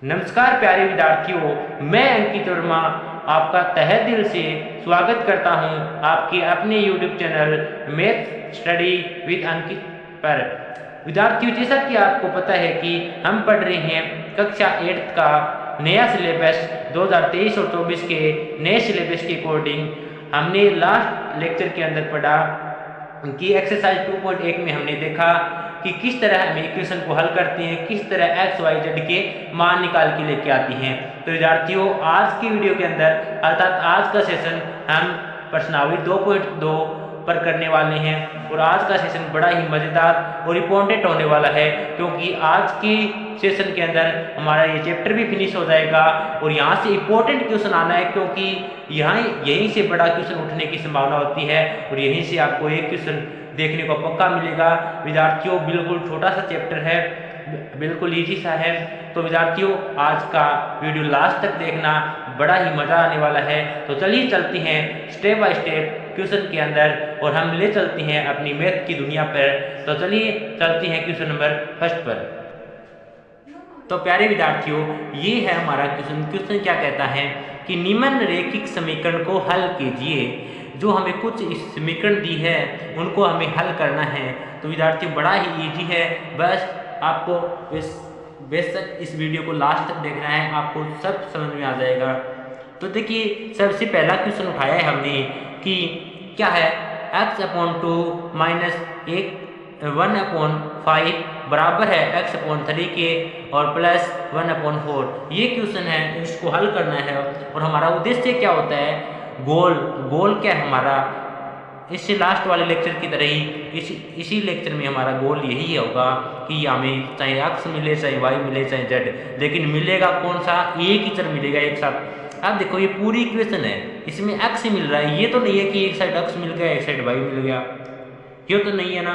नमस्कार प्यारे विद्यार्थियों, मैं अंकित वर्मा आपका तहे दिल से स्वागत करता हूं आपके अपने YouTube channel math study with Ankit पर। विद्यार्थियों, जैसा कि आपको पता है कि हम पढ़ रहे हैं कक्षा 8 का नया सिलेबस 2023 और 24 के नए सिलेबस के अकॉर्डिंग। हमने लास्ट लेक्चर के अंदर पढ़ा कि एक्सरसाइज 2.1 में हमने देखा कि किस तरह हम इक्वेशन को हल करते हैं, किस तरह एक्स वाई जेड के मान निकाल के लेके आती हैं। तो विद्यार्थियों, आज की वीडियो के अंदर अर्थात आज का सेशन हम प्रश्नावली 2.2 पर करने वाले हैं और आज का सेशन बड़ा ही मज़ेदार और इम्पोर्टेंट होने वाला है, क्योंकि आज की सेशन के अंदर हमारा ये चैप्टर भी फिनिश हो जाएगा और यहाँ से इम्पोर्टेंट क्वेश्चन आना है, क्योंकि यहाँ यहीं से बड़ा क्वेश्चन उठने की संभावना होती है और यहीं से आपको एक क्वेश्चन देखने को पक्का मिलेगा। विद्यार्थियों, बिल्कुल छोटा सा चैप्टर है, बिल्कुल इजी सा है। तो विद्यार्थियों, आज का वीडियो लास्ट तक देखना, बड़ा ही मज़ा आने वाला है। तो चलिए चलते हैं स्टेप बाय स्टेप क्वेश्चन के अंदर और हम ले चलते हैं अपनी मैथ की दुनिया पर। तो चलिए चलते हैं क्वेश्चन नंबर फर्स्ट पर। तो प्यारे विद्यार्थियों, ये है हमारा क्वेश्चन। क्वेश्चन क्या कहता है कि निम्न रैखिक समीकरण को हल कीजिए। जो हमें कुछ समीकरण दी है उनको हमें हल करना है। तो विद्यार्थियों, बड़ा ही इजी है, बस आपको बेशक इस वीडियो को लास्ट तक देखना है, आपको सब समझ में आ जाएगा। तो देखिए, सबसे पहला क्वेश्चन उठाया है हमने कि क्या है x/2 माइनस 1/5 बराबर है x/3 के और प्लस 1/4। ये क्वेश्चन है, इसको हल करना है और हमारा उद्देश्य क्या होता है, गोल क्या है हमारा, इससे लास्ट वाले लेक्चर की तरह ही इसी लेक्चर में हमारा गोल यही होगा कि हमें चाहे x मिले, चाहे y मिले, चाहे z, लेकिन मिलेगा कौन सा, एक ही चर मिलेगा एक साथ। अब देखो, ये पूरी इक्वेशन है, इसमें x मिल रहा है, ये तो नहीं है कि एक साइड x मिल गया एक साइड y मिल गया, ये तो नहीं है ना।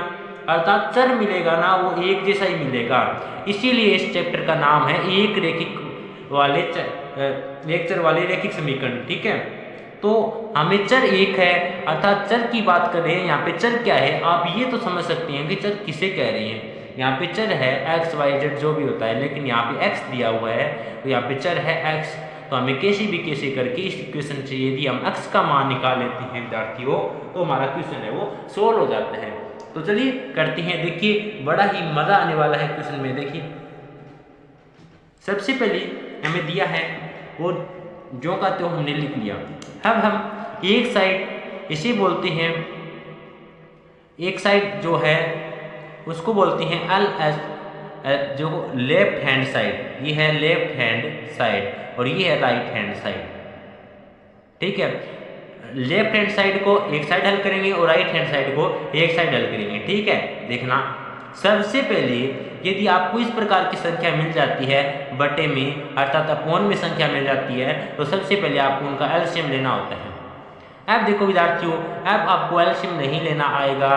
अर्थात चर मिलेगा ना, वो एक जैसा ही मिलेगा। इसीलिए इस चैप्टर का नाम है एक चर वाले रैखिक समीकरण। ठीक है, तो हमें चर एक है, अर्थात चर की बात कर रहे हैं। यहाँ पे चर क्या है, आप ये तो समझ सकते हैं कि चर किसे कह रहे हैं। यहाँ पे चर है एक्स वाई जेड जो भी होता है, लेकिन यहाँ पे एक्स दिया हुआ है, तो यहाँ पे चर है एक्स। तो हमें कैसे करके इस इक्वेशन से यदि हम एक्स का मान निकाल लेते हैं विद्यार्थियों, तो हमारा क्वेश्चन है वो सोल्व हो जाता है। तो चलिए करते हैं। देखिए, बड़ा ही मजा आने वाला है क्वेश्चन में। देखिए, सबसे पहले हमें दिया है वो जो का तो हमने लिख लिया। अब हम एक साइड इसे बोलते हैं, एक साइड जो है उसको बोलते हैं जो लेफ्ट हैंड साइड, ये है लेफ्ट हैंड साइड और ये है राइट हैंड साइड। ठीक है, लेफ्ट हैंड साइड को एक साइड हल करेंगे और राइट हैंड साइड को एक साइड हल करेंगे। ठीक है, देखना, सबसे पहले यदि आपको इस प्रकार की संख्या मिल जाती है बटे में, अर्थात अपॉन में संख्या मिल जाती है, तो सबसे पहले आपको उनका एलसीएम लेना होता है। अब देखो विद्यार्थियों, अब आपको एलसीएम नहीं लेना आएगा।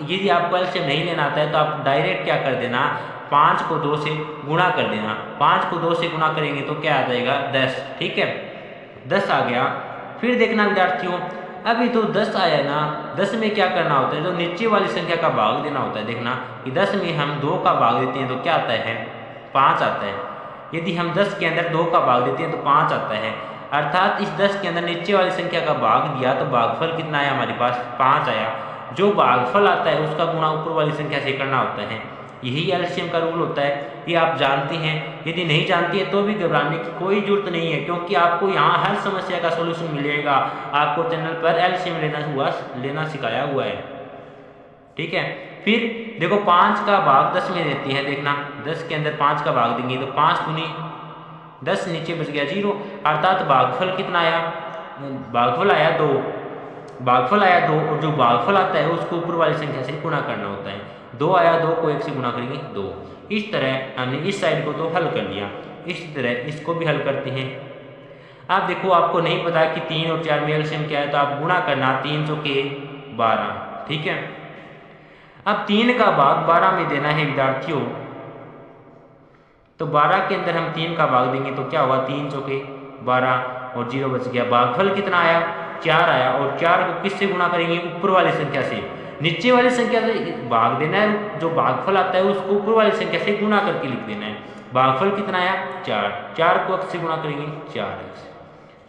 यदि आपको एलसीएम नहीं लेना आता है तो आप डायरेक्ट क्या कर देना, 5 को 2 से गुणा कर देना। 5 को 2 से गुणा करेंगे तो क्या आ जाएगा, 10। ठीक है, 10 आ गया। फिर देखना विद्यार्थियों, अभी तो 10 आया ना, 10 में क्या करना होता है, जो नीचे वाली संख्या का भाग देना होता है। देखना कि 10 में हम 2 का भाग देते हैं तो क्या आता है, 5 आता है। यदि हम 10 के अंदर 2 का भाग देते हैं तो 5 आता है। अर्थात इस 10 के अंदर नीचे वाली संख्या का भाग दिया तो भागफल कितना आया हमारे पास, 5 आया। जो भागफल आता है उसका गुणा ऊपर वाली संख्या से करना होता है। यही एलसीएम का रूल होता है, ये आप जानते हैं। यदि नहीं जानती है तो भी घबराने की कोई जरूरत नहीं है, क्योंकि आपको यहाँ हर समस्या का सॉल्यूशन मिलेगा। आपको चैनल पर एलसीएम लेना सिखाया हुआ है। ठीक है, फिर देखो 5 का भाग 10 में देती है। देखना, 10 के अंदर 5 का भाग देंगे तो 5 दूनी 10, नीचे बच गया 0। अर्थात भागफल कितना आया, भागफल आया 2। भागफल आया 2 और जो भागफल आता है उसको ऊपर वाली संख्या से गुणा करना होता है। 2 आया, 2 को 1 से गुणा करेंगे 2। इस तरह हमने इस साइड को तो हल कर लिया, इसी तरह इसको भी हल करते हैं। अब देखो, आपको नहीं पता कि 3 और 4 में एलसीएम क्या है, तो आप गुणा करना, 3 चौके 12। ठीक है, अब 3 का भाग 12 में देना है विद्यार्थियों, तो 12 के अंदर हम 3 का भाग देंगे तो क्या होगा, 3 चौके 12 और 0 बच गया। भागफल कितना आया, 4 आया और 4 को किससे गुणा करेंगे, ऊपर वाली संख्या से। नीचे वाली संख्या से भाग देना है, जो भागफल आता है उसको ऊपर वाली संख्या से गुणा करके लिख देना है। भागफल कितना आया 4, 4 को x से गुणा करेंगे 4x,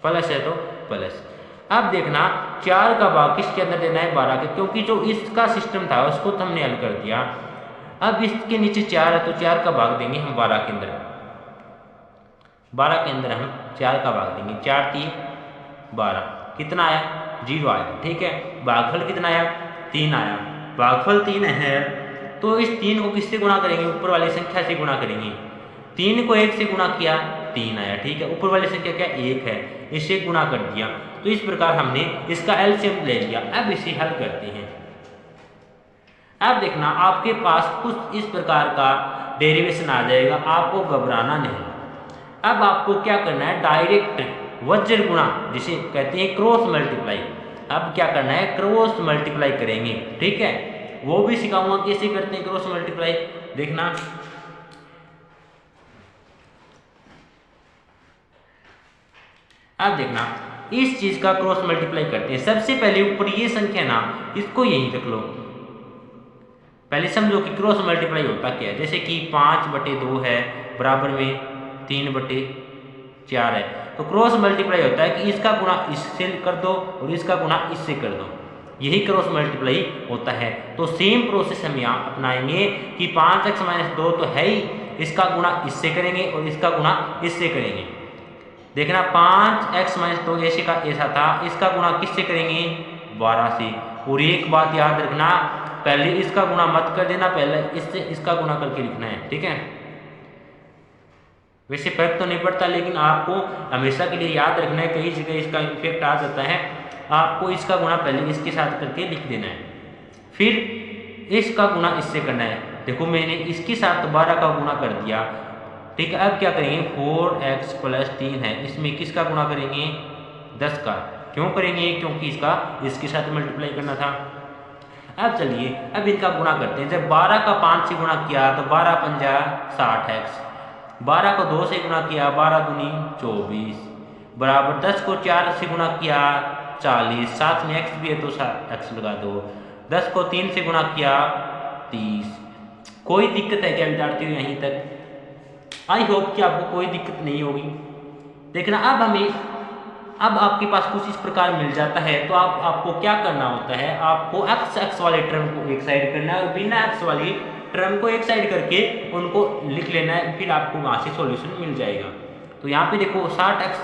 प्लस है तो प्लस। अब देखना 4 का भाग किसके अंदर देना है 12 के, क्योंकि जो इसका सिस्टम था उसको तो हमने हल कर दिया। अब इसके नीचे 4 है तो 4 का भाग देंगे हम 12 के अंदर, 12 के अंदर हम 4 का भाग देंगे, 4 3 12, कितना आया 0 आया। ठीक है, भागफल कितना आया 3 आया, भागफल 3 है तो इस 3 को किससे गुणा करेंगे, ऊपर वाली संख्या से गुणा करेंगे। 3 को 1 से गुणा किया 3 आया। ठीक है, ऊपर वाली संख्या क्या 1 है, इससे गुणा कर दिया, तो इस प्रकार हमने इसका एलसीएम ले लिया। अब इसे हल करते हैं। अब देखना आपके पास कुछ इस प्रकार का डेरिवेशन आ जाएगा, आपको घबराना नहीं। अब आपको क्या करना है, डायरेक्ट वज्र गुणा जिसे कहते हैं क्रॉस मल्टीप्लाई, अब क्या करना है क्रॉस मल्टीप्लाई करेंगे। ठीक है, वो भी सिखाऊंगा कैसे करते हैं क्रॉस मल्टीप्लाई, देखना। अब देखना इस चीज का क्रॉस मल्टीप्लाई करते हैं। सबसे पहले ऊपर ये संख्या ना इसको यहीं रख लो, पहले समझो कि क्रॉस मल्टीप्लाई होता क्या है। जैसे कि 5/2 है बराबर में 3/4 है, तो क्रॉस मल्टीप्लाई होता है कि इसका गुणा इससे कर दो और इसका गुणा इससे कर दो, यही क्रॉस मल्टीप्लाई होता है। तो सेम प्रोसेस हम यहाँ अपनाएंगे कि 5x - 2 तो है ही, इसका गुणा इससे करेंगे और इसका गुणा इससे करेंगे। देखना 5x - 2 ऐसे का ऐसा था, इसका गुणा किससे करेंगे 12 से। और एक बात याद रखना, पहले इसका गुणा मत कर देना, पहले इससे इसका गुणा करके लिखना है। ठीक है, वैसे फर्क तो नहीं पड़ता, लेकिन आपको हमेशा के लिए याद रखना है, कई जगह इसका इफेक्ट आ जाता है। आपको इसका गुणा पहले इसके साथ करके लिख देना है, फिर इसका गुणा इससे करना है। देखो मैंने इसके साथ 12 का गुणा कर दिया। ठीक है, अब क्या करेंगे 4x + 3 है, इसमें किसका गुणा करेंगे 10 का। क्यों करेंगे, क्योंकि इसका इसके साथ मल्टीप्लाई करना था। अब चलिए अब इनका गुणा करते हैं। जब 12 का 5 से गुणा किया तो 12 × 5 = 60x, 12 को 2 से गुणा किया 12 दूनी 24 बराबर 10 को 4 से गुणा किया 40, साथ में x भी है तो x लगा दो। 10 को 3 से गुणा किया 30। कोई दिक्कत है क्या विद्यार्थियों यहीं तक? आई होप कि आपको कोई दिक्कत नहीं होगी। देखना अब आपके पास कुछ इस प्रकार मिल जाता है, तो आपको क्या करना होता है, आपको x वाले टर्म को एक साइड करना है और बिना x वाली टर्म को एक साइड करके उनको लिख लेना है, फिर आपको वहाँ से सॉल्यूशन मिल जाएगा। तो यहाँ पे देखो 60x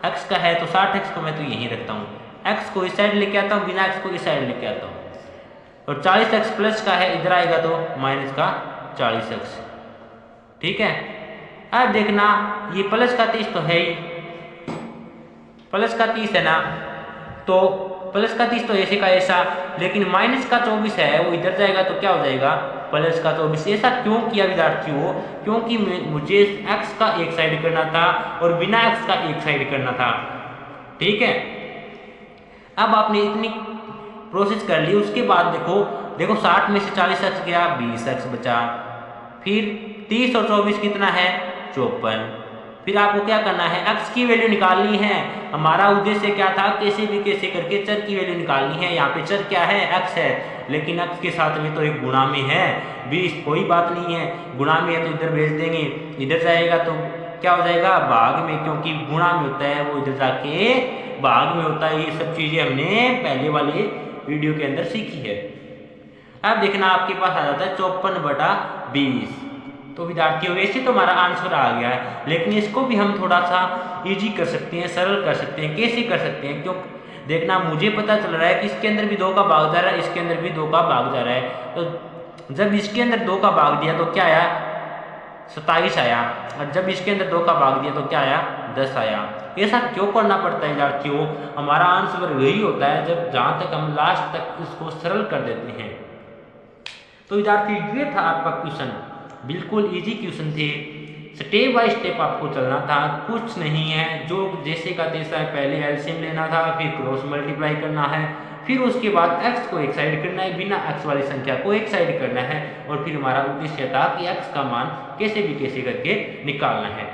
x का है तो 60x को मैं तो यहीं रखता हूँ, x को इस साइड लेके आता हूँ, बिना x को इस साइड लेके आता हूँ, और 40x प्लस का है इधर आएगा तो माइनस का 40x। ठीक है, अब देखना ये प्लस का 30 तो है ही, प्लस का 30 है ना, तो प्लस का 30 तो ऐसे का ऐसा, लेकिन माइनस का 24 है वो इधर जाएगा तो क्या हो जाएगा प्लस का 24। ऐसा क्यों किया विद्यार्थियों, क्योंकि मुझे x का एक साइड करना था और बिना x का एक साइड करना था। ठीक है, अब आपने इतनी प्रोसेस कर ली, उसके बाद देखो 60 में से 40x गया 20x बचा, फिर 30 और 24 कितना है 54। फिर आपको क्या करना है x की वैल्यू निकालनी है। हमारा उद्देश्य क्या था, कैसे भी कैसे करके चर की वैल्यू निकालनी है। यहाँ पे चर क्या है x है, लेकिन x के साथ में तो एक गुणा में है 20, कोई बात नहीं है, गुणा में है तो इधर भेज देंगे, इधर जाएगा तो क्या हो जाएगा भाग में, क्योंकि गुणा में होता है वो इधर जाके भाग में होता है। ये सब चीजें हमने पहले वाले वीडियो के अंदर सीखी है। अब देखना आपके पास आ जाता है 54/20। तो विद्यार्थियों वैसे तो हमारा आंसर आ गया है, लेकिन इसको भी हम थोड़ा सा इजी कर सकते हैं, सरल कर सकते हैं। कैसे कर सकते हैं, क्यों देखना मुझे पता चल रहा है कि इसके अंदर भी 2 का भाग जा रहा है, इसके अंदर भी 2 का भाग जा रहा है। तो जब इसके अंदर 2 का भाग दिया तो क्या आया 27 आया, और जब इसके अंदर 2 का भाग दिया तो क्या आया 10 आया। ऐसा क्यों करना पड़ता है विद्यार्थियों, हमारा आंसर वही होता है जब जहाँ तक हम लास्ट तक इसको सरल कर देते हैं। तो विद्यार्थी ये था आपका क्वेश्चन, बिल्कुल इजी क्वेश्चन थे, स्टेप बाय स्टेप आपको चलना था, कुछ नहीं है जो जैसे का तैसा है। पहले एलसीएम लेना था, फिर क्रॉस मल्टीप्लाई करना है, फिर उसके बाद x को एक साइड करना है, बिना x वाली संख्या को एक साइड करना है, और फिर हमारा उद्देश्य था कि x का मान कैसे भी कैसे करके निकालना है।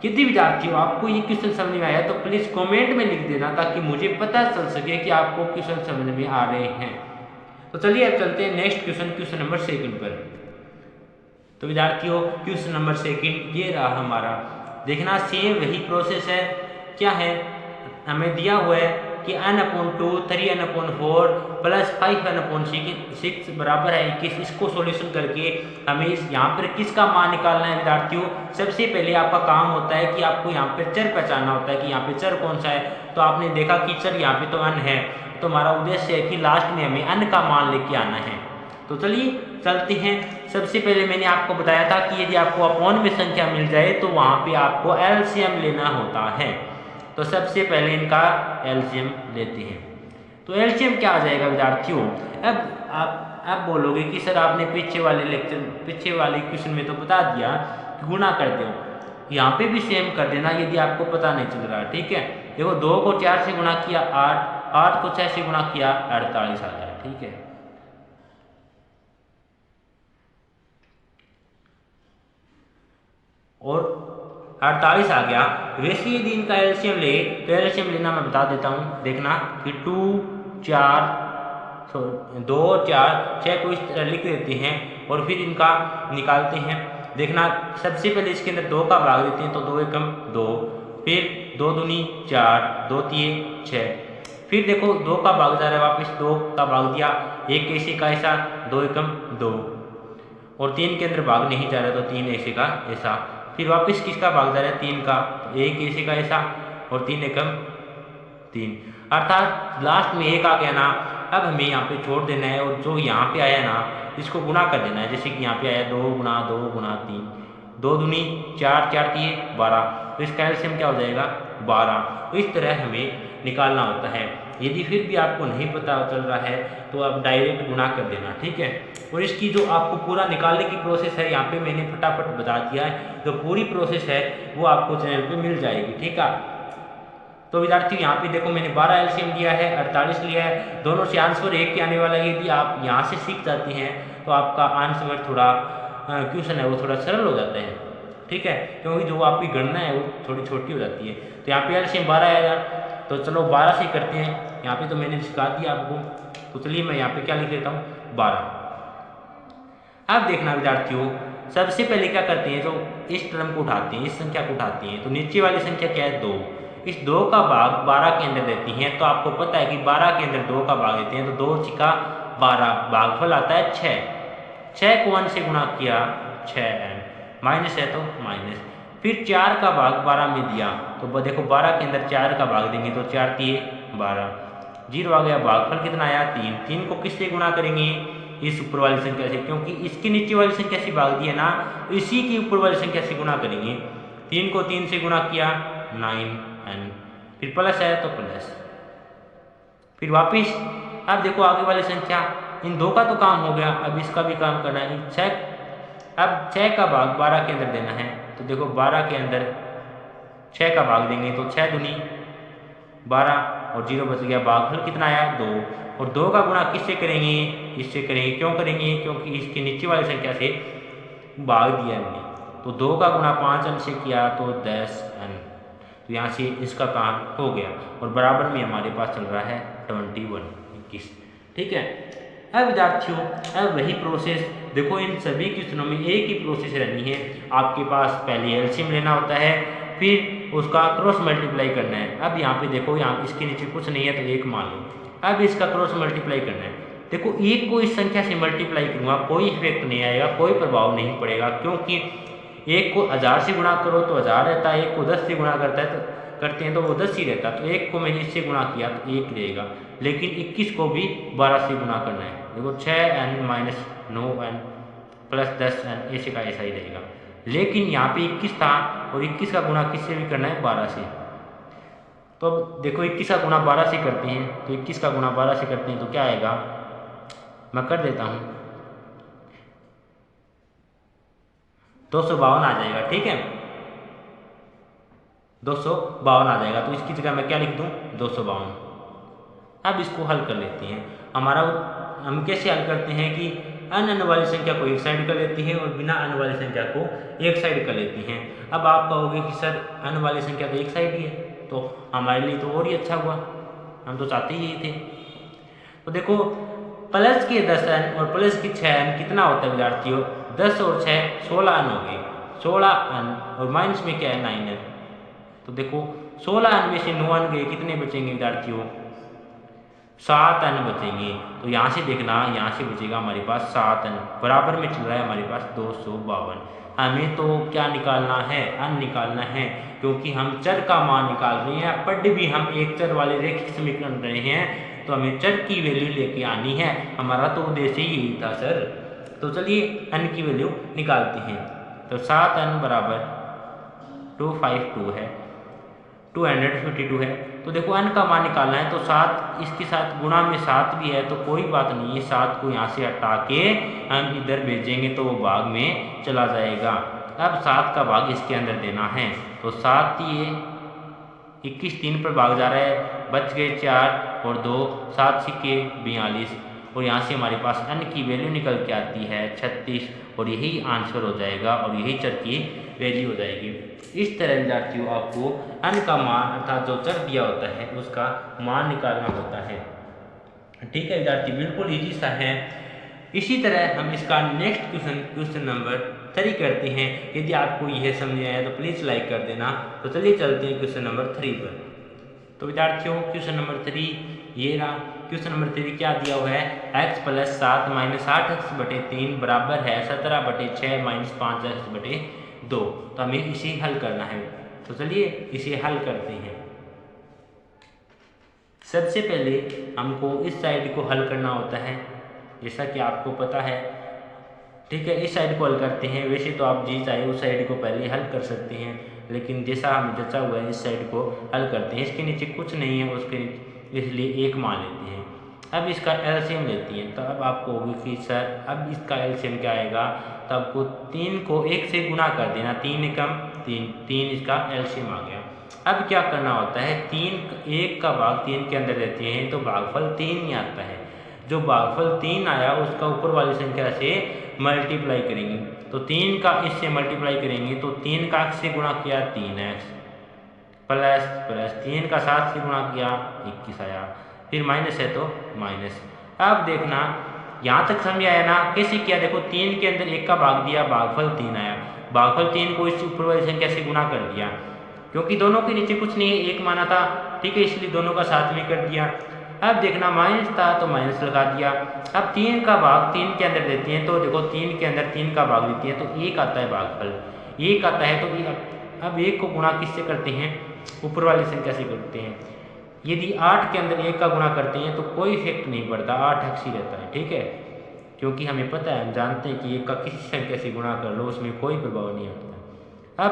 यदि विद्यार्थियों आपको ये क्वेश्चन समझ में आया तो प्लीज कमेंट में लिख देना, ताकि मुझे पता चल सके कि आपको क्वेश्चन समझ में आ रहे हैं। तो चलिए अब चलते हैं नेक्स्ट क्वेश्चन नंबर 2 पर। तो विद्यार्थियों क्वेश्चन नंबर 2 ये रहा हमारा। देखना सेम वही प्रोसेस है। क्या है, हमें दिया हुआ है कि n/2 3n/4 प्लस 5n/6 बराबर है 21। इसको सॉल्यूशन करके हमें इस यहाँ पर किसका मान निकालना है विद्यार्थियों। सबसे पहले आपका काम होता है कि आपको यहाँ पे चर पहचानना होता है कि यहाँ पे चर कौन सा है। तो आपने देखा कि चर यहाँ पे तो n है, तो हमारा उद्देश्य है कि लास्ट में हमें n का मान लेके आना है। तो चलिए चलते हैं। सबसे पहले मैंने आपको बताया था कि यदि आपको अपॉन में संख्या मिल जाए तो वहाँ पे आपको एलसीएम लेना होता है। तो सबसे पहले इनका एलसीएम लेते हैं। तो एलसीएम क्या आ जाएगा विद्यार्थियों। अब बोलोगे कि सर आपने पीछे वाले क्वेश्चन में तो बता दिया कि गुणा कर दो, यहाँ पे भी सेम कर देना यदि आपको पता नहीं चल रहा। ठीक है, देखो 2 को 4 से गुणा किया 8, 8 को 6 से गुणा किया 48 आ गया। ठीक है, और 48 आ गया। वैसे यदि इनका एलसीएम ले तो एलसीएम लेना मैं बता देता हूँ। देखना कि 2 4 6 को इस तरह लिख देते हैं और फिर इनका निकालते हैं। देखना सबसे पहले इसके अंदर 2 का भाग देते हैं तो 2 एकम 2, फिर 2 दूनी 4, 2 तिये 6, फिर देखो 2 का भाग जा रहा है वापस 2 का भाग दिया, एक ऐसे का ऐसा 2 एकम 2, और 3 के अंदर भाग नहीं जा रहा तो 3 ऐसे का ऐसा, फिर वापस किसका भाग जा रहा है 3 का, तो 1 ऐसे का ऐसा और 3 एकम 3, अर्थात लास्ट में 1 आ गया ना। अब हमें यहाँ पे छोड़ देना है और जो यहाँ पे आया ना इसको गुणा कर देना है। जैसे कि यहाँ पे आया 2 गुणा 2 गुणा 3, 2 दूनी 4, 4 तिये 12, तो इसका एलसीएम क्या हो जाएगा 12। तो इस तरह हमें निकालना होता है। यदि फिर भी आपको नहीं पता चल रहा है तो आप डायरेक्ट गुणा कर देना। ठीक है, और इसकी जो आपको पूरा निकालने की प्रोसेस है यहाँ पे मैंने फटाफट बता दिया है। जो पूरी प्रोसेस है वो आपको चैनल पे मिल जाएगी। ठीक है, तो विद्यार्थियों यहाँ पे देखो मैंने 12 एलसीएम लिया है, 48 लिया है, दोनों से आंसर एक के आने वाला है। यदि आप यहाँ से सीख जाते हैं तो आपका आंसर थोड़ा क्वेश्चन है वो थोड़ा सरल हो जाता है। ठीक है, क्योंकि जो आपकी गणना है वो थोड़ी छोटी हो जाती है। तो यहाँ पे एलसीएम 12 आएगा, तो चलो 12 से करते हैं। यहाँ पे तो मैंने सिखा दिया आपको, तो चलिए मैं यहाँ पे क्या लिख लेता हूँ 12। अब देखना विद्यार्थियों, सबसे पहले क्या करते हैं, जो इस टर्म को उठाते हैं, इस संख्या को उठाते हैं, तो नीचे वाली संख्या क्या है 2, इस 2 का भाग 12 के अंदर देती हैं। तो आपको पता है कि 12 के अंदर 2 का भाग देते हैं तो 2 छिका 12, भागफल आता है 6, 6 को 1 से गुणा किया 6n, माइनस है तो माइनस, फिर 4 का भाग 12 में दिया तो देखो 12 के अंदर 4 का भाग देंगे तो 4 तिये 12, 0 आ गया। भागफल कितना आया 3, 3 को किससे गुणा करेंगे इस ऊपर वाली संख्या से, क्योंकि इसकी नीचे वाली संख्या से भाग दिया ना, इसी की ऊपर वाली संख्या से गुणा करेंगे। 3 को 3 से गुणा किया 9n, फिर प्लस है तो प्लस, फिर वापिस। अब देखो आगे वाली संख्या, इन 2 का तो काम हो गया, अब इसका भी काम करना है 6। अब 6 का भाग 12 के अंदर देना है, तो देखो 12 के अंदर 6 का भाग देंगे तो 6 दूनी 12 और 0 बच गया। भागफल कितना आया 2, और 2 का गुणा किससे करेंगे, इससे करेंगे। क्यों करेंगे, क्योंकि इसकी नीचे वाली संख्या से भाग दिया हमने, तो 2 का गुणा 5n से किया तो 10n, तो यहाँ से इसका काम हो गया। और बराबर में हमारे पास चल रहा है 21। ठीक है, अब विद्यार्थियों अब वही प्रोसेस देखो, इन सभी क्वेश्चनों में एक ही प्रोसेस रहनी है। आपके पास पहले एलसीएम लेना होता है, फिर उसका क्रॉस मल्टीप्लाई करना है। अब यहाँ पे देखो, यहाँ इसके नीचे कुछ नहीं है तो 1 मान लो, अब इसका क्रॉस मल्टीप्लाई करना है। देखो 1 को इस संख्या से मल्टीप्लाई करूँगा, कोई इफेक्ट नहीं आएगा, कोई प्रभाव नहीं पड़ेगा, क्योंकि 1 को 1000 से गुणा करो तो 1000 रहता है, 1 को 10 से गुणा करते हैं तो वो 10 ही रहता है। तो 1 को मैंने इससे गुणा किया तो 1 रहेगा, लेकिन 21 को भी 12 से गुणा करना है। देखो 6n minus 9n plus 10n ऐसे का ऐसा ही रहेगा, लेकिन यहाँ पे 21 था और 21 का गुणा किससे भी करना है 12 से। तो अब देखो 21 का गुणा 12 से करते हैं, तो 21 का गुणा 12 से करते हैं तो क्या आएगा, मैं कर देता हूँ 252 आ जाएगा। ठीक है, 252 आ जाएगा, तो इसकी जगह मैं क्या लिख दूँ 252। अब इसको हल कर लेते हैं। हम कैसे हल करते हैं कि अन वाली संख्या को एक साइड कर लेती है और बिना अन वाली संख्या को एक साइड कर लेती हैं। अब आप कहोगे कि सर अन वाली संख्या तो एक साइड ही है, तो हमारे लिए तो और ही अच्छा हुआ, हम तो चाहते ही थे। तो देखो प्लस के 10n और प्लस के 6n कितना होता है विद्यार्थियों 10 और 6 16 अन हो गए, 16 अन और माइनस में क्या है 9 अन। तो देखो 16 अन में से 9 अन गए, कितने बचेंगे विद्यार्थियों? 7 अन बचेंगे। तो यहाँ से देखना, यहाँ से बचेगा हमारे पास 7 अन, बराबर में चल रहा है हमारे पास 252। हमें तो क्या निकालना है? अन निकालना है, क्योंकि हम चर का मान निकाल रहे हैं। पढ़ भी हम एक चर वाले रेखिक समीकरण रहे हैं, तो हमें चर की वैल्यू लेके आनी है। हमारा तो उद्देश्य ही यही था सर। तो चलिए अन की वैल्यू निकालते हैं। तो 7 अन बराबर 252 है, 252 है। तो देखो अन का मान निकालना है, तो 7 इसके साथ गुणा में 7 भी है, तो कोई बात नहीं है, 7 को यहाँ से हटा के हम इधर भेजेंगे तो वो भाग में चला जाएगा। अब 7 का भाग इसके अंदर देना है, तो 7 ये 21 3 पर भाग जा रहा है, बच गए 4 और 2, 7 सिक्के 42 और यहाँ से हमारे पास अन की वैल्यू निकल के आती है 36 और यही आंसर हो जाएगा और यही चर की वैल्यू हो जाएगी। इस तरह विद्यार्थियों आपको अन का मान अर्थात जो चर दिया होता है उसका मान निकालना होता है। ठीक है विद्यार्थी, बिल्कुल इजी सा है। इसी तरह हम इसका नेक्स्ट क्वेश्चन नंबर 3 करते हैं। यदि आपको यह समझ आया तो प्लीज़ लाइक कर देना। तो चलिए चलते हैं क्वेश्चन नंबर 3 पर। तो विद्यार्थियों क्वेश्चन नंबर 3 ये रहा। क्वेश्चन नंबर 3 क्या दिया हुआ है? x + 7 - 8x/3 बराबर है 17/6 - 5x/2। तो हमें इसे हल करना है। तो चलिए इसे हल करते हैं। सबसे पहले हमको इस साइड को हल करना होता है, जैसा कि आपको पता है। ठीक है, इस साइड को हल करते हैं। वैसे तो आप जी चाहे उस साइड को पहले हल कर सकते हैं, लेकिन जैसा हमें जचा हुआ है इस साइड को हल करते हैं। इसके नीचे कुछ नहीं है, उसके इसलिए 1 मान लेते हैं। अब इसका एलसीएम लेते हैं, तो अब आपको होगी कि सर अब इसका एलसीएम क्या आएगा? तो आपको 3 को 1 से गुणा कर देना, 3 एकम 3, 3 इसका एलसीएम आ गया। अब क्या करना होता है? 1 का भाग 3 के अंदर देते हैं तो भागफल 3 ही आता है। जो भागफल 3 आया उसका ऊपर वाली संख्या से मल्टीप्लाई करेंगे, तो 3 का इससे मल्टीप्लाई करेंगे तो 3 का x से गुणा किया 3x प्लस 3 का 7 से गुणा किया 21 आया, फिर माइनस है तो माइनस। अब देखना यहाँ तक समझ आया ना? कैसे किया? देखो 3 के अंदर 1 का भाग दिया, भागफल 3 आया। भागफल 3 को इस ऊपर वाली संख्या से गुणा कर दिया, क्योंकि दोनों के नीचे कुछ नहीं है, 1 माना था। ठीक है, इसलिए दोनों का साथ में कर दिया। अब देखना माइनस था तो माइनस लगा दिया। अब 3 का भाग 3 के अंदर देते हैं, तो देखो 3 के अंदर 3 का भाग देते हैं तो 1 आता है भागफल, 1 आता है। तो अब 1 को गुणा किससे करते हैं? ऊपर वाली संख्या से करते हैं। यदि 8 के अंदर 1 का गुणा करते हैं तो कोई इफेक्ट नहीं पड़ता, 8x ही रहता है। ठीक है, क्योंकि हमें पता है, हम जानते हैं कि 1 का किसी संख्या से गुणा कर लो उसमें कोई प्रभाव नहीं होता। अब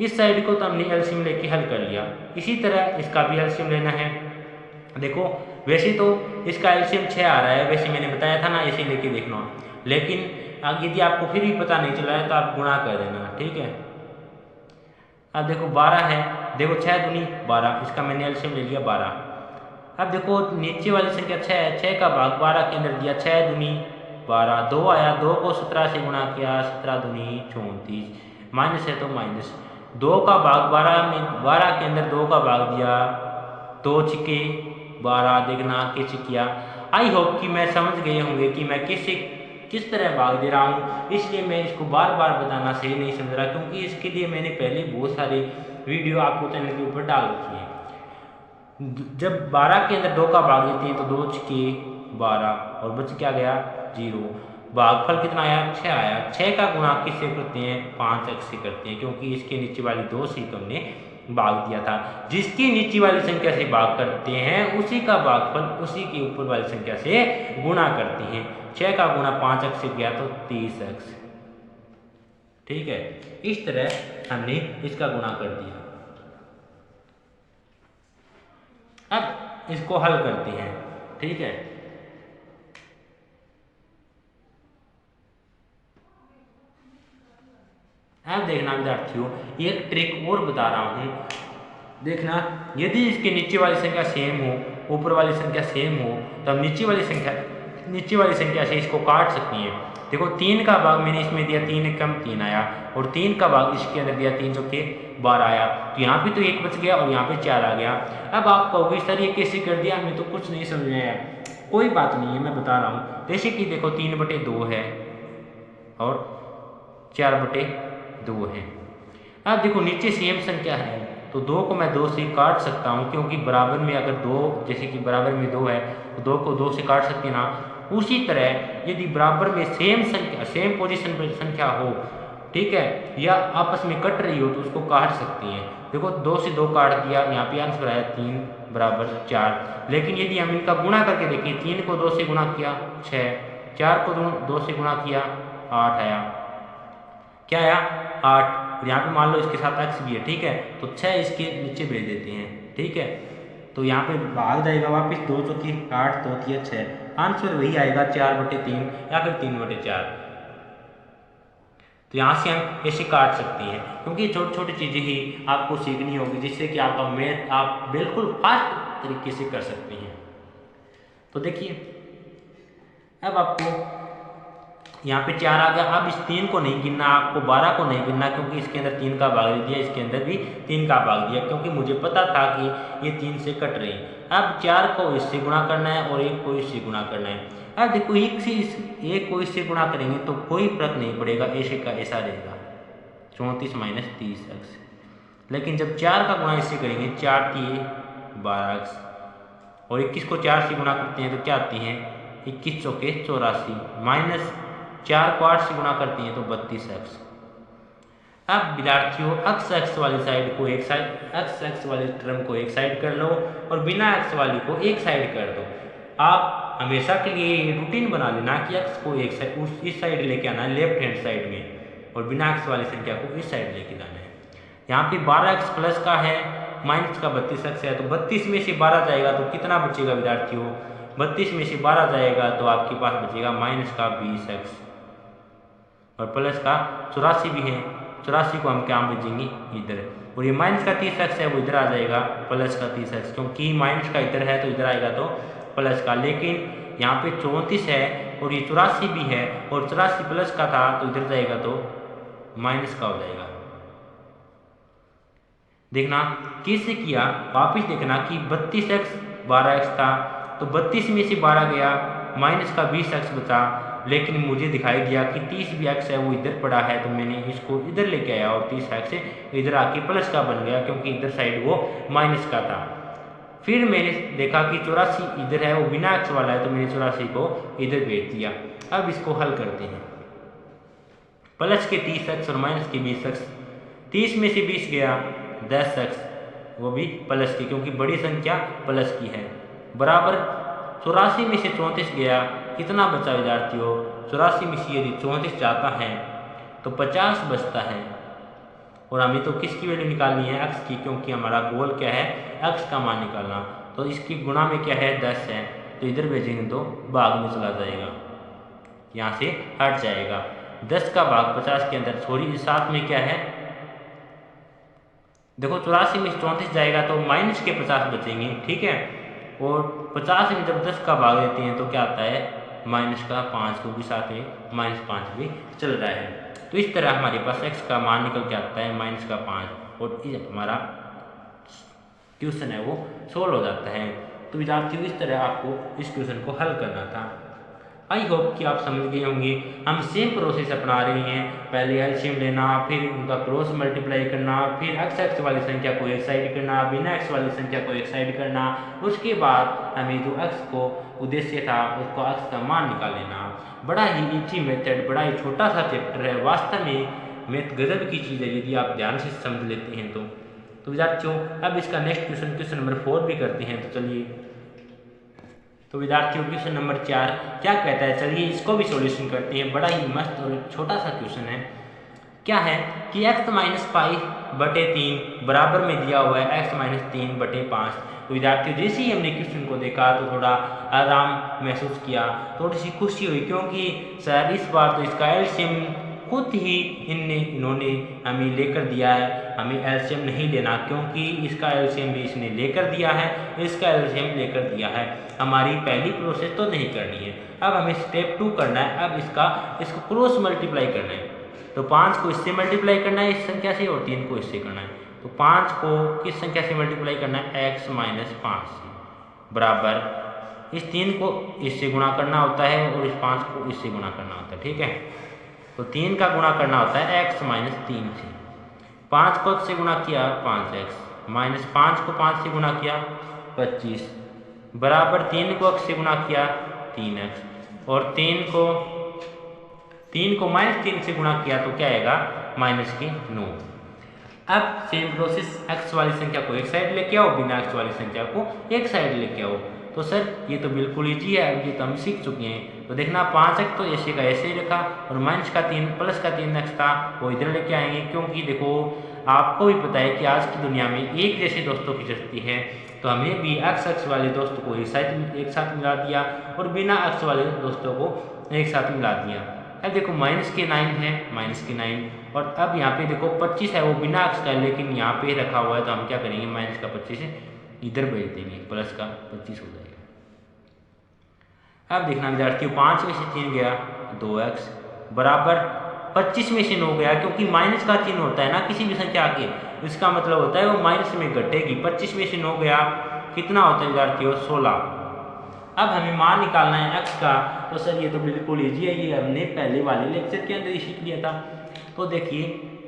इस साइड को तो हमने एलसीएम लेके हल कर लिया, इसी तरह इसका भी एलसीएम लेना है। देखो वैसे तो इसका एलसीएम 6 आ रहा है, वैसे मैंने बताया था ना ऐसे लेके देखना, लेकिन यदि आपको फिर भी पता नहीं चला है तो आप गुणा कर देना। ठीक है, अब देखो 12 है, देखो 6 दूनी 12, इसका मैंने एलसीएम ले लिया 12। अब देखो नीचे वाली संख्या 6 है, 6 का भाग 12 के अंदर दिया, 6 दूनी 12, 2 आया, 2 को 17 से गुणा किया, 17 दूनी 34, माइनस है तो माइनस। 2 का भाग 12 में 12 के अंदर 2 का भाग दिया, 2 छिके 12, देखना कैसे किया। आई होप कि मैं समझ गए होंगे कि मैं किस तरह भाग दे रहा हूँ, इसलिए मैं इसको बार बार बताना सही नहीं समझ रहा, क्योंकि इसके लिए मैंने पहले बहुत सारे वीडियो आपको चैनल के ऊपर डाल रखी है। जब 12 के अंदर 2 का भाग देते हैं तो 2 छिके 12 और बच क्या गया 0। भागफल कितना आया? 6 आया। 6 का गुणा किससे करते हैं? 5x से करते हैं, क्योंकि इसके नीचे वाली 2 से तो हमने भाग दिया था। जिसकी नीचे वाली संख्या से भाग करते हैं उसी का भागफल उसी के ऊपर वाली संख्या से गुणा करते हैं। 6 का गुणा 5x से किया तो 30x। ठीक है, इस तरह हमने इसका गुणा कर दिया। अब इसको हल करते हैं। ठीक है, अब देखना विद्यार्थियों, एक ट्रिक और बता रहा हूँ। देखना, यदि इसके नीचे वाली संख्या सेम हो, ऊपर वाली संख्या सेम हो, तो हम नीचे वाली संख्या से इसको काट सकते हैं। देखो 3 का भाग मैंने इसमें दिया, 3 एकम 3 आया, और 3 का भाग इसके अंदर दिया, 3 चौके 12 आया, तो यहाँ पे तो 1 बच गया और यहाँ पे 4 आ गया। अब आप कहोगे सर ये कैसे कर दिया, हमें तो कुछ नहीं समझ में आया। कोई बात नहीं है, मैं बता रहा हूँ। जैसे कि देखो 3/2 है और 4/2 है। अब देखो नीचे सेम संख्या है तो 2 को मैं 2 से काट सकता हूँ, क्योंकि बराबर में अगर 2, जैसे कि बराबर में 2 है तो 2 को 2 से काट सकते हैं ना। उसी तरह यदि बराबर में सेम संख्या, सेम पोजीशन पर संख्या हो, ठीक है, या आपस में कट रही हो तो उसको काट सकती हैं। देखो 2 से 2 काट दिया, यहाँ पे आंसर आया 3 बराबर 4। लेकिन यदि हम इनका गुणा करके देखें, 3 को 2 से गुणा किया 6, 4 को 2 से गुणा किया 8 आया। क्या आया? 8। यहाँ पे मान लो इसके साथ x भी है, ठीक है, तो 6 इसके नीचे भेज देते हैं, ठीक है। तो यहाँ पे भाग जाएगा वापस, 2 चौकी 8, 2 तिया 6, आंसर वही आएगा 4/3 या फिर 3/4। तो यहाँ से हम ऐसे काट सकते हैं, क्योंकि छोटी छोटी चीज़ें ही आपको सीखनी होगी, जिससे कि आपका मैथ आप बिल्कुल फास्ट तरीके से कर सकते हैं। तो देखिए अब आपको यहाँ पे 4 आ गया। अब इस 3 को नहीं गिनना, आपको 12 को नहीं गिनना, क्योंकि इसके अंदर 3 का भाग दिया, इसके अंदर भी 3 का भाग दिया, क्योंकि मुझे पता था कि ये 3 से कट रही है। अब 4 को इससे गुणा करना है और 1 को इससे गुणा करना है। अब देखो 1 को इससे गुणा करेंगे तो कोई फर्क नहीं पड़ेगा, ऐसे का ऐसा रहेगा 34 - 30x। लेकिन जब 4 का गुणा इससे करेंगे, 4 तिये 12x, और 21 को 4 से गुणा करते हैं तो क्या आती हैं 21 चौके 84, माइनस 4 को 8 से गुणा करती हैं तो 32x। अब विद्यार्थियों x वाली साइड को एक साइड, x वाले टर्म को एक साइड कर लो और बिना x वाली को एक साइड कर दो। आप हमेशा के लिए रूटीन बना लेना कि x को एक साइड, इस साइड लेके आना है लेफ्ट हैंड साइड में, और बिना x वाली संख्या को इस साइड लेके जाना है। यहाँ पे 12x प्लस का है, माइनस का 32x है, तो 32 में से 12 जाएगा तो कितना बचेगा विद्यार्थियों? 32 में से 12 जाएगा तो आपके पास बचेगा माइनस का 20x, और प्लस का 84 भी है, 84 को हम क्या भेजेंगे इधर, और ये माइनस का 30x है वो इधर आ जाएगा प्लस का 30x, क्योंकि माइनस का इधर है तो इधर आएगा तो प्लस का। लेकिन यहाँ पे 34 है और ये 84 भी है, और 84 प्लस का था तो इधर जाएगा तो माइनस का हो जाएगा। देखना कैसे किया, वापिस देखना कि 32x 12x था, तो 32 में से 12 गया, माइनस का 20x बचा, लेकिन मुझे दिखाई दिया कि 30 भी x है वो इधर पड़ा है, तो मैंने इसको इधर लेके आया और 30x इधर आके प्लस का बन गया, क्योंकि इधर साइड वो माइनस का था। फिर मैंने देखा कि 84 इधर है, वो बिना x वाला है, तो मैंने 84 को इधर भेज दिया। अब इसको हल करते हैं, प्लस के 30x और माइनस के 20x, 30 में से 20 गया 10x, वो भी प्लस की, क्योंकि बड़ी संख्या प्लस की है, बराबर 84 में से 34 गया, कितना बचा विद्यार्थियों? 84 में से यदि 34 जाता है तो 50 बचता है, और हमें तो किसकी वैल्यू निकालनी है? x की, क्योंकि हमारा गोल क्या है? x का मान निकालना। तो इसकी गुणा में क्या है? 10 है, तो इधर भेजेंगे तो भाग में चला जाएगा, यहाँ से हट जाएगा। 10 का भाग 50 के अंदर, सॉरी साथ में क्या है? देखो 84 में 34 जाएगा तो माइनस के 50 बचेंगे, ठीक है, और 50 में जब 10 का भाग देते हैं तो क्या आता है? माइनस का 5, क्योंकि साथ में -5 भी चल रहा है। तो इस तरह हमारे पास x का मान निकल के आता है माइनस का 5, और ये हमारा क्वेश्चन है वो सोल्व हो जाता है। तो विद्यार्थियों इस तरह आपको इस क्वेश्चन को हल करना था। आई होप कि आप समझ गए होंगे। हम सेम प्रोसेस अपना रहे हैं, पहले एलसीएम लेना, फिर उनका क्रॉस मल्टीप्लाई करना, फिर x वाली संख्या को एक साइड करना, बिना x वाली संख्या को एक साइड करना, उसके बाद हमें जो x को उद्देश्य था उसको x का मान निकाल लेना। बड़ा ही इजी मेथड, बड़ा ही छोटा सा चैप्टर है, वास्तव में मैथ गजब की चीज़ है यदि आप ध्यान से समझ लेते हैं तो विद्यार्थियों अब इसका नेक्स्ट क्वेश्चन नंबर 4 भी करते हैं। तो चलिए, तो विद्यार्थियों क्वेश्चन नंबर 4 क्या कहता है, चलिए इसको भी सॉल्यूशन करते हैं। बड़ा ही मस्त और छोटा सा क्वेश्चन है। क्या है कि x - 5/3 बराबर में दिया हुआ है x - 3/5। तो विद्यार्थियों जैसे ही हमने क्वेश्चन को देखा तो थोड़ा आराम महसूस किया, थोड़ी सी खुशी हुई, क्योंकि सर इस बार तो इसका एलसीएम खुद ही इन्होंने हमें लेकर दिया है। हमें एलसीएम नहीं लेना, क्योंकि इसका एलसीएम भी इसने लेकर दिया है, इसका एलसीएम लेकर दिया है। हमारी पहली प्रोसेस तो नहीं करनी है, अब हमें स्टेप 2 करना है। अब इसको क्रॉस मल्टीप्लाई करना है। तो 5 को इससे मल्टीप्लाई करना है इस संख्या से, और 3 को इससे करना है। तो 5 को किस संख्या से मल्टीप्लाई करना है? x - 5 से, बराबर इस 3 को इससे गुणा करना होता है और इस 5 को इससे गुणा करना होता है, ठीक है। तो 3 का गुणा करना होता है x माइनस 3 से। 5 को x से गुणा किया 5x माइनस 5 को 5 से गुणा किया 25 बराबर 3 को x से गुणा किया 3x और 3 को माइनस 3 से गुणा किया तो क्या आएगा माइनस के 9। अब सेम प्रोसेस x वाली संख्या को एक साइड लेके आओ, बिना x वाली संख्या को एक साइड लेके आओ। तो सर ये तो बिल्कुल ईजी है, ये तो हम सीख चुके हैं। तो देखना 5x तो ऐसे का ऐसे ही रखा और माइनस का 3 प्लस का 3x था वो इधर लेके आएंगे, क्योंकि देखो आपको भी पता है कि आज की दुनिया में एक जैसे दोस्तों की जरूरत है। तो हमें भी x वाले दोस्तों को एक साथ मिला दिया और बिना x वाले दोस्तों को एक साथ मिला दिया। अब देखो माइनस के 9 है, माइनस के 9 और अब यहाँ पे देखो 25 है, वो बिना x का लेकिन यहाँ पे रखा हुआ है, तो हम क्या करेंगे माइनस का 25 इधर भेज देंगे, प्लस का 25 हो जाएगा। अब देखना विद्यार्थियों 5 में से 3 गया 2x बराबर 25 में से 9 गया, क्योंकि माइनस का चिन्ह होता है ना किसी भी संख्या आगे, इसका मतलब होता है वो माइनस में घटेगी। 25 में से 9 गया कितना होता है विद्यार्थियों 16। अब हमें मान निकालना है x का, तो सर ये तो बिल्कुल ईजी है, ये हमने पहले वाले लेक्चर के अंदर ही सीख लिया था। तो देखिए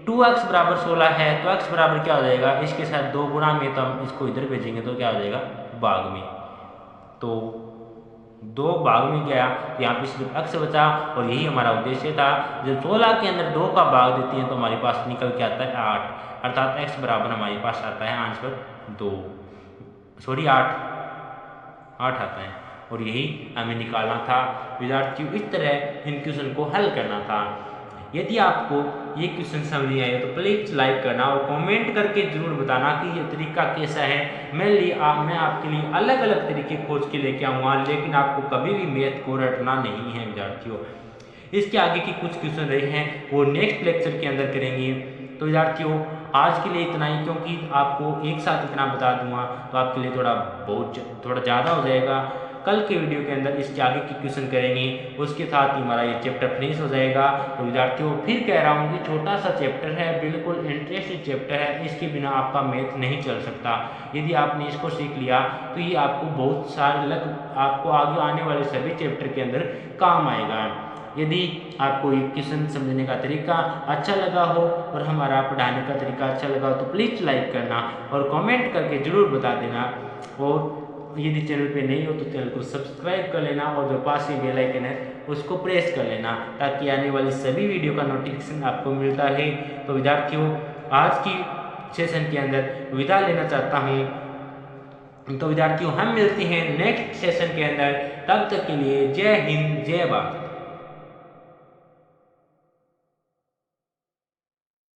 2x बराबर 16 है तो x बराबर क्या हो जाएगा, इसके साथ 2 गुणा में, तो हम इसको इधर भेजेंगे तो क्या हो जाएगा भाग में। तो 2 भाग में गया तो यहाँ पे सिर्फ x बचा और यही हमारा उद्देश्य था। जब 16 के अंदर 2 का भाग देते हैं तो हमारे पास निकल के आता है 8, अर्थात x बराबर हमारे पास आता है आंसर 8 आता है और यही हमें निकालना था विद्यार्थियों। इस तरह इन क्वेश्चन को हल करना था। यदि आपको ये क्वेश्चन समझ नहीं आए तो प्लीज लाइक करना और कमेंट करके जरूर बताना कि ये तरीका कैसा है। मैं आपके लिए अलग अलग तरीके खोज के लेके आऊँगा, लेकिन आपको कभी भी मैथ को रटना नहीं है विद्यार्थियों। इसके आगे की कुछ क्वेश्चन रहे हैं वो नेक्स्ट लेक्चर के अंदर करेंगे। तो विद्यार्थियों आज के लिए इतना ही, क्योंकि आपको एक साथ इतना बता दूंगा तो आपके लिए थोड़ा ज़्यादा हो जाएगा। कल के वीडियो के अंदर इसके आगे की क्वेश्चन करेंगे, उसके साथ ही हमारा ये चैप्टर फिनिश हो जाएगा। तो विद्यार्थियों फिर कह रहा हूँ कि छोटा सा चैप्टर है, बिल्कुल इंटरेस्टिंग चैप्टर है, इसके बिना आपका मैथ नहीं चल सकता। यदि आपने इसको सीख लिया तो ये आपको बहुत सारे आपको आगे आने वाले सभी चैप्टर के अंदर काम आएगा। यदि आपको ये क्वेश्चन समझने का तरीका अच्छा लगा हो और हमारा पढ़ाने का तरीका अच्छा लगा हो तो प्लीज़ लाइक करना और कमेंट करके ज़रूर बता देना। और यदि चैनल पे नहीं हो तो चैनल को सब्सक्राइब कर लेना और जो पास में बेल आइकन है उसको प्रेस कर लेना, ताकि आने वाली सभी वीडियो का नोटिफिकेशन आपको मिलता रहे। तो विद्यार्थियों आज की सेशन के अंदर विदा लेना चाहता हूँ। तो विद्यार्थियों हम मिलते हैं नेक्स्ट सेशन के अंदर, तब तक के लिए जय हिंद जय भारत।